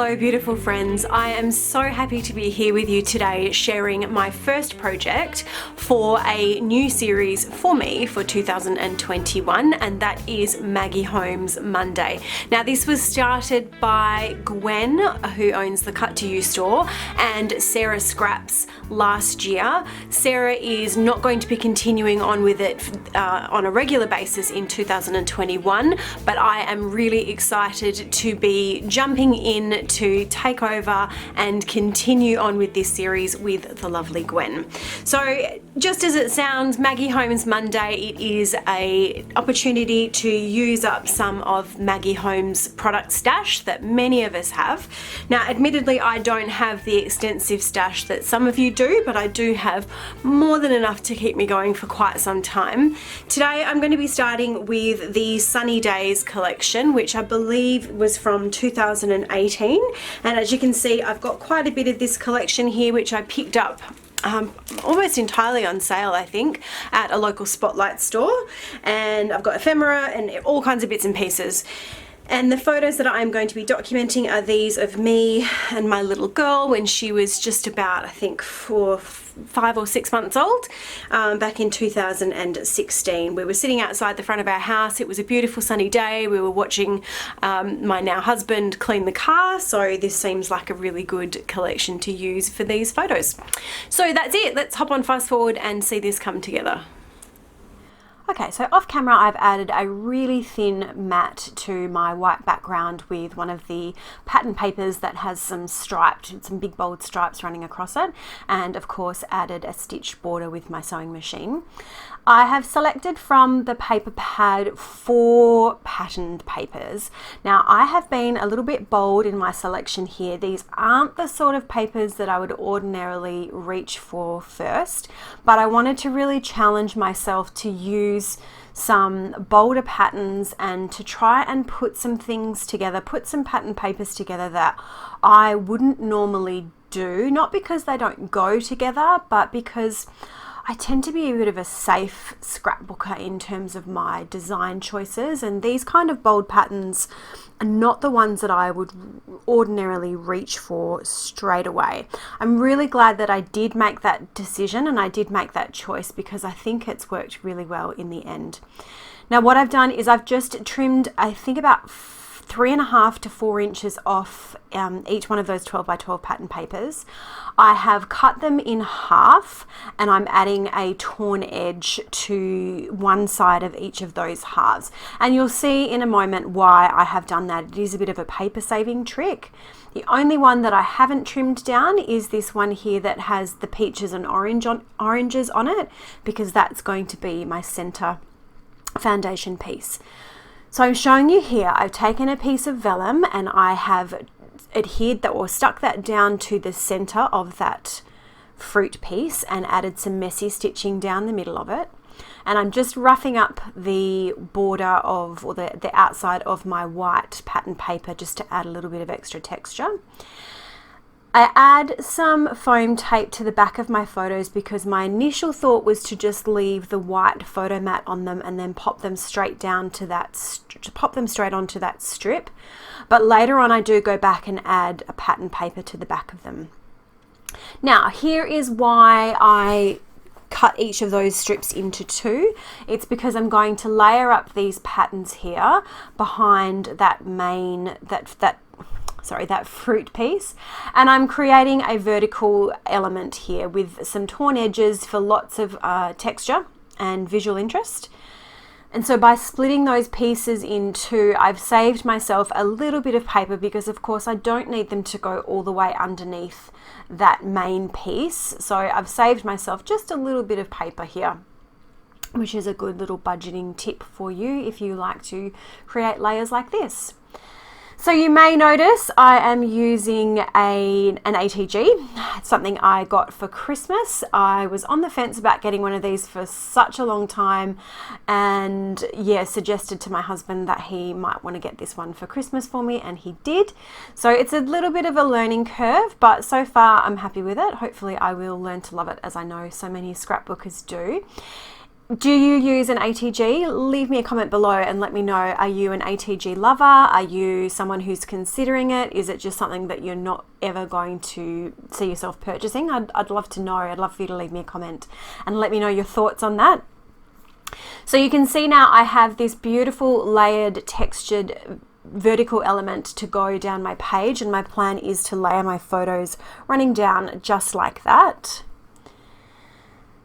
Hello beautiful friends, I am so happy to be here with you today sharing my first project for a new series for me for 2021, and that is Maggie Holmes Monday. Now this was started by Gwen, who owns the Cut to You store, and Sarah Scraps last year. Sarah is not going to be continuing on with it on a regular basis in 2021, but I am really excited to be jumping in to take over and continue on with this series with the lovely Gwen. So just as it sounds, Maggie Holmes Monday, it is a opportunity to use up some of Maggie Holmes' product stash that many of us have. Now admittedly I don't have the extensive stash that some of you do, but I do have more than enough to keep me going for quite some time. Today I'm going to be starting with the Sunny Days collection, which I believe was from 2018, and as you can see I've got quite a bit of this collection here which I picked up almost entirely on sale, I think, at a local Spotlight store, and I've got ephemera and all kinds of bits and pieces. And the photos that I'm going to be documenting are these of me and my little girl when she was just about, I think, 5 or 6 months old, back in 2016. We were sitting outside the front of our house. It was a beautiful sunny day. We were watching my now husband clean the car, so this seems like a really good collection to use for these photos. So that's it. Let's hop on fast forward and see this come together. Okay, so off camera I've added a really thin mat to my white background with one of the pattern papers that has some big bold stripes running across it, and of course added a stitched border with my sewing machine. I have selected from the paper pad 4 patterned papers. Now I have been a little bit bold in my selection here. These aren't the sort of papers that I would ordinarily reach for first, but I wanted to really challenge myself to use some bolder patterns and to try and put some things together, put some pattern papers together that I wouldn't normally do, not because they don't go together, but because I tend to be a bit of a safe scrapbooker in terms of my design choices, and these kind of bold patterns are not the ones that I would ordinarily reach for straight away. I'm really glad that I did make that decision and I did make that choice, because I think it's worked really well in the end. Now what I've done is I've just trimmed, I think, about 3.5 to 4 inches off each one of those 12 by 12 pattern papers. I have cut them in half and I'm adding a torn edge to one side of each of those halves, and you'll see in a moment why I have done that. It is a bit of a paper saving trick. The only one that I haven't trimmed down is this one here that has the peaches and oranges on it, because that's going to be my center foundation piece. So I'm showing you here, I've taken a piece of vellum and I have adhered that, or stuck that down to the center of that fruit piece and added some messy stitching down the middle of it. And I'm just roughing up the border of, or the outside of my white pattern paper, just to add a little bit of extra texture. I add some foam tape to the back of my photos because my initial thought was to just leave the white photo mat on them and then pop them straight onto that strip. But later on I do go back and add a pattern paper to the back of them. Now here is why I cut each of those strips into 2. It's because I'm going to layer up these patterns here behind that that fruit piece, and I'm creating a vertical element here with some torn edges for lots of texture and visual interest. And so by splitting those pieces in 2, I've saved myself a little bit of paper, because of course I don't need them to go all the way underneath that main piece. So I've saved myself just a little bit of paper here, which is a good little budgeting tip for you if you like to create layers like this. So you may notice I am using an ATG. It's something I got for Christmas. I was on the fence about getting one of these for such a long time, and suggested to my husband that he might want to get this one for Christmas for me, and he did. So it's a little bit of a learning curve, but so far I'm happy with it. Hopefully I will learn to love it, as I know so many scrapbookers do. Do you use an ATG? Leave me a comment below and let me know. Are you an ATG lover? Are you someone who's considering it? Is it just something that you're not ever going to see yourself purchasing? I'd love to know. I'd love for you to leave me a comment and let me know your thoughts on that. So you can see now I have this beautiful layered textured vertical element to go down my page, and my plan is to layer my photos running down just like that.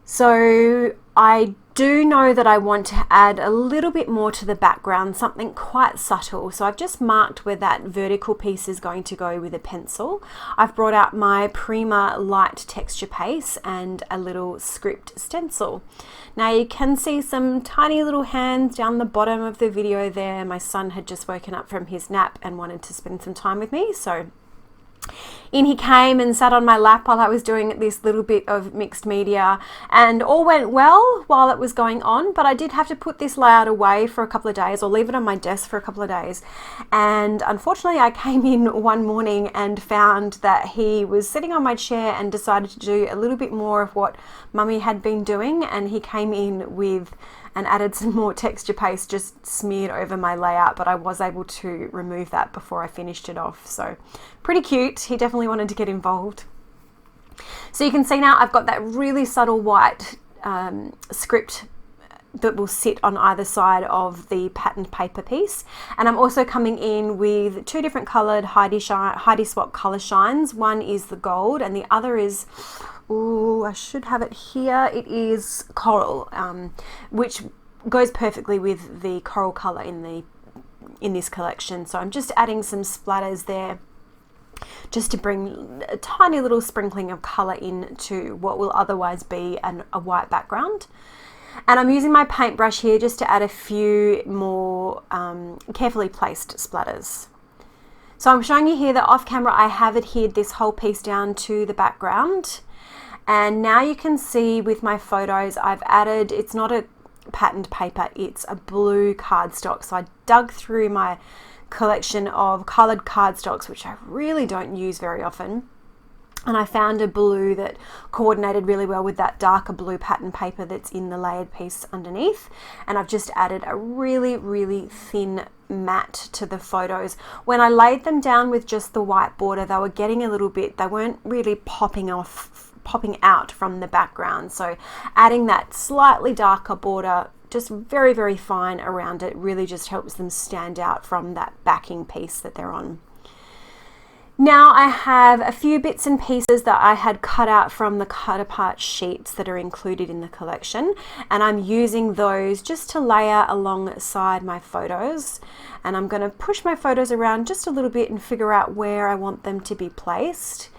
So I do know that I want to add a little bit more to the background, something quite subtle. So I've just marked where that vertical piece is going to go with a pencil. I've brought out my Prima light texture paste and a little script stencil. Now you can see some tiny little hands down the bottom of the video there. My son had just woken up from his nap and wanted to spend some time with me, so in he came and sat on my lap while I was doing this little bit of mixed media, and all went well while it was going on, but I did have to put this layout away for a couple of days, or leave it on my desk for a couple of days. And unfortunately I came in one morning and found that he was sitting on my chair and decided to do a little bit more of what Mummy had been doing, and he came in with and added some more texture paste just smeared over my layout, but I was able to remove that before I finished it off. So pretty cute. He definitely wanted to get involved. So you can see now I've got that really subtle white script that will sit on either side of the patterned paper piece, and I'm also coming in with two different coloured Heidi Swap colour shines. One is the gold and the other is, ooh, I should have it here, it is coral, which goes perfectly with the coral colour in this collection. So I'm just adding some splatters there just to bring a tiny little sprinkling of colour into what will otherwise be a white background. And I'm using my paintbrush here just to add a few more carefully placed splatters. So I'm showing you here that off camera I have adhered this whole piece down to the background. And now you can see with my photos I've added, it's not a patterned paper, it's a blue cardstock. So I dug through my collection of coloured cardstocks, which I really don't use very often, and I found a blue that coordinated really well with that darker blue pattern paper that's in the layered piece underneath. And I've just added a really, really thin matte to the photos. When I laid them down with just the white border, they were getting a little bit, they weren't really popping out from the background. So adding that slightly darker border, just very, very fine around it, really just helps them stand out from that backing piece that they're on. Now I have a few bits and pieces that I had cut out from the cut apart sheets that are included in the collection, and I'm using those just to layer alongside my photos. And I'm going to push my photos around just a little bit and figure out where I want them to be placed.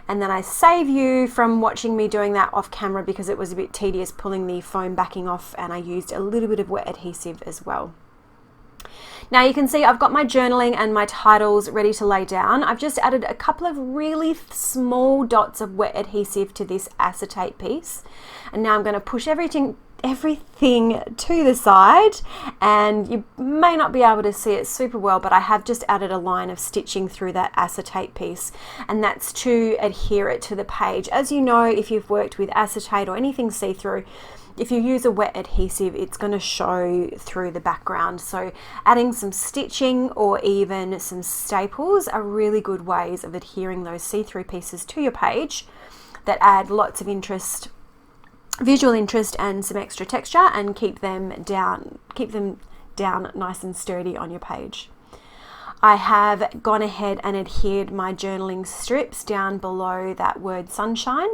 And then I save you from watching me doing that off camera because it was a bit tedious pulling the foam backing off, and I used a little bit of wet adhesive as well. Now you can see I've got my journaling and my titles ready to lay down. I've just added a couple of really small dots of wet adhesive to this acetate piece. And now I'm going to push everything to the side, and you may not be able to see it super well, but I have just added a line of stitching through that acetate piece, and that's to adhere it to the page. As you know, if you've worked with acetate or anything see-through, if you use a wet adhesive, it's going to show through the background. So adding some stitching or even some staples are really good ways of adhering those see-through pieces to your page that add lots of interest, visual interest, and some extra texture, and keep them down nice and sturdy on your page. I have gone ahead and adhered my journaling strips down below that word sunshine,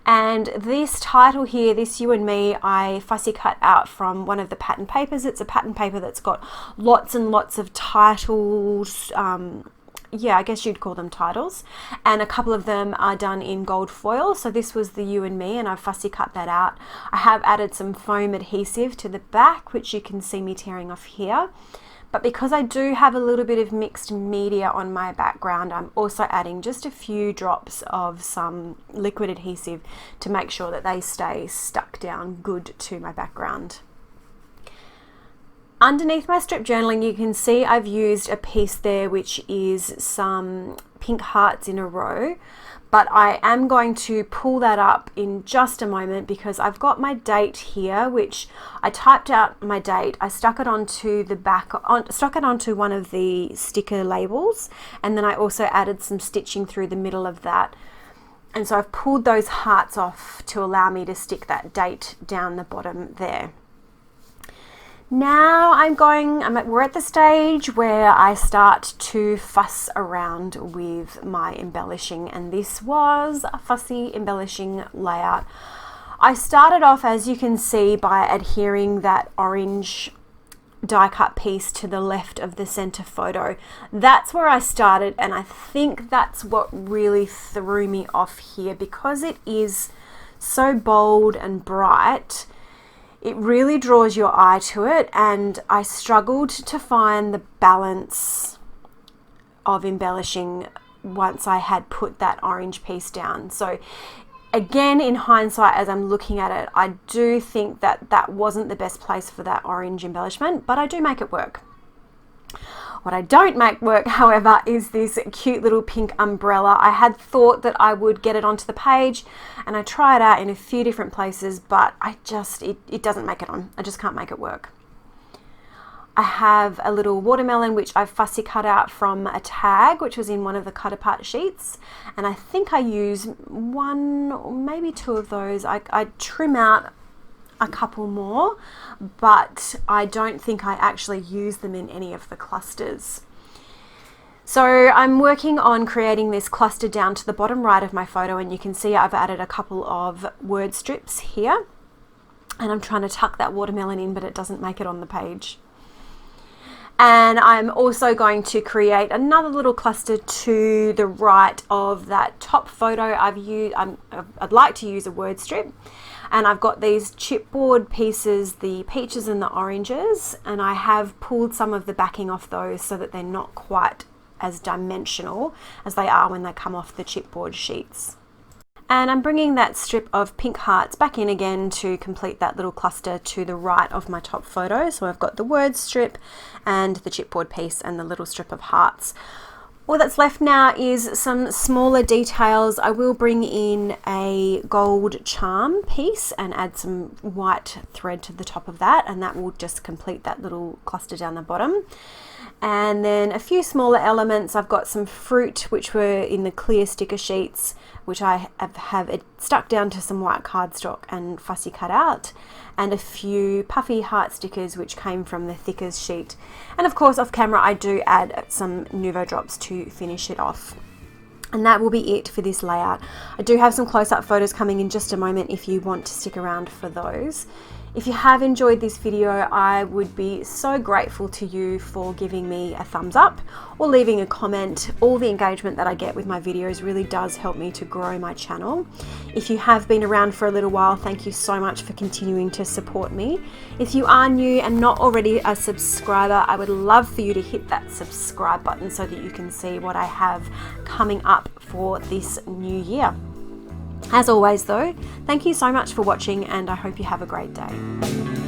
and this title here, this You and Me, I fussy cut out from one of the pattern papers. It's a pattern paper that's got lots and lots of titles, yeah, I guess you'd call them titles, and a couple of them are done in gold foil. So this was the You and Me, and I fussy cut that out. I have added some foam adhesive to the back, which you can see me tearing off here. But because I do have a little bit of mixed media on my background, I'm also adding just a few drops of some liquid adhesive to make sure that they stay stuck down good to my background. Underneath my strip journaling, you can see I've used a piece there which is some pink hearts in a row, but I am going to pull that up in just a moment because I've got my date here, which I typed out my date. I stuck it onto the back, stuck it onto one of the sticker labels, and then I also added some stitching through the middle of that. And so I've pulled those hearts off to allow me to stick that date down the bottom there. Now we're at the stage where I start to fuss around with my embellishing, and this was a fussy embellishing layout. I started off, as you can see, by adhering that orange die cut piece to the left of the center photo. That's where I started, and I think that's what really threw me off here, because it is so bold and bright. It really draws your eye to it, and I struggled to find the balance of embellishing once I had put that orange piece down. So again, in hindsight, as I'm looking at it, I do think that that wasn't the best place for that orange embellishment, but I do make it work. What I don't make work, however, is this cute little pink umbrella. I had thought that I would get it onto the page, and I tried it out in a few different places, but it doesn't make it on. I just can't make it work. I have a little watermelon which I've fussy cut out from a tag which was in one of the cut apart sheets, and I think I use one or maybe two of those. I trim out a couple more, but I don't think I actually use them in any of the clusters. So I'm working on creating this cluster down to the bottom right of my photo, and you can see I've added a couple of word strips here, and I'm trying to tuck that watermelon in, but it doesn't make it on the page. And I'm also going to create another little cluster to the right of that top photo. I'd like to use a word strip, and I've got these chipboard pieces, the peaches and the oranges, and I have pulled some of the backing off those so that they're not quite as dimensional as they are when they come off the chipboard sheets. And I'm bringing that strip of pink hearts back in again to complete that little cluster to the right of my top photo. So I've got the word strip and the chipboard piece and the little strip of hearts. All that's left now is some smaller details. I will bring in a gold charm piece and add some white thread to the top of that, and that will just complete that little cluster down the bottom. And then a few smaller elements. I've got some fruit which were in the clear sticker sheets, which I have it stuck down to some white cardstock and fussy cut out, and a few puffy heart stickers which came from the thicker sheet. And of course, off camera, I do add some Nuvo drops to finish it off. And that will be it for this layout. I do have some close-up photos coming in just a moment if you want to stick around for those. If you have enjoyed this video, I would be so grateful to you for giving me a thumbs up or leaving a comment. All the engagement that I get with my videos really does help me to grow my channel. If you have been around for a little while, thank you so much for continuing to support me. If you are new and not already a subscriber, I would love for you to hit that subscribe button so that you can see what I have coming up for this new year. As always though, thank you so much for watching, and I hope you have a great day.